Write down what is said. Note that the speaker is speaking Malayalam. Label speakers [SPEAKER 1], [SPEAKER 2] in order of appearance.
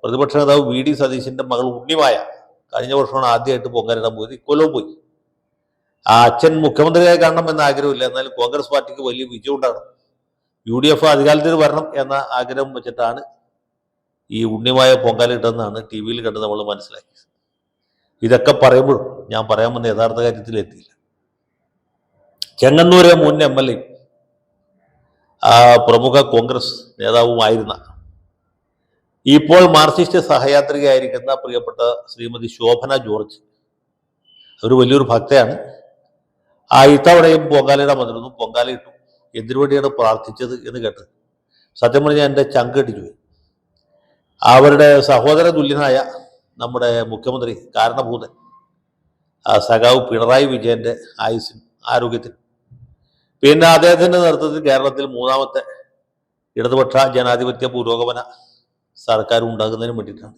[SPEAKER 1] പ്രതിപക്ഷ നേതാവ് വി ഡി സതീശന്റെ മകൾ ഉണ്ണിമായ കഴിഞ്ഞ വർഷമാണ് ആദ്യമായിട്ട് പൊങ്കാലിടാൻ പോയത്. ഇക്കൊല്ലവും പോയി. ആ അച്ഛൻ മുഖ്യമന്ത്രിയായി കാണണം എന്ന ആഗ്രഹമില്ല, എന്നാലും കോൺഗ്രസ് പാർട്ടിക്ക് വലിയ വിജയം ഉണ്ടാകണം, UDF അധികാരത്തിൽ വരണം എന്ന ആഗ്രഹം വെച്ചിട്ടാണ് ഈ ഉണ്ണിമായ പൊങ്കാലിട്ടെന്നാണ് ടി വിയിൽ കണ്ട് നമ്മൾ മനസ്സിലാക്കിയത്. ഇതൊക്കെ പറയുമ്പോൾ ഞാൻ പറയാൻ വന്ന യഥാർത്ഥ കാര്യത്തിൽ എത്തിയില്ല. ചെങ്ങന്നൂരെ മുൻ MLA പ്രമുഖ കോൺഗ്രസ് നേതാവുമായിരുന്ന ഇപ്പോൾ മാർക്സിസ്റ്റ് സഹയാത്രികയായിരിക്കുന്ന പ്രിയപ്പെട്ട ശ്രീമതി ശോഭന ജോർജ് ഒരു വലിയൊരു ഭക്തയാണ്. ഇത്തവണയും പൊങ്കാലയിടാൻ വന്നിരുന്നു. പൊങ്കാലയിട്ടു. എന്തിനു വേണ്ടിയാണ് പ്രാർത്ഥിച്ചത് എന്ന് കേട്ട് സത്യം പറഞ്ഞാൽ എൻ്റെ ചങ്ക് കെട്ടിച്ചു പോയി. അവരുടെ സഹോദര തുല്യനായ നമ്മുടെ മുഖ്യമന്ത്രി കാരണഭൂതൻ സഖാവ് പിണറായി വിജയന്റെ ആയുസ്സിനും ആരോഗ്യത്തിനും, പിന്നെ അദ്ദേഹത്തിന്റെ നേതൃത്വത്തിൽ കേരളത്തിൽ മൂന്നാമത്തെ ഇടതുപക്ഷ ജനാധിപത്യ പുരോഗമന സർക്കാർ ഉണ്ടാകുന്നതിന് വേണ്ടിയിട്ടാണ്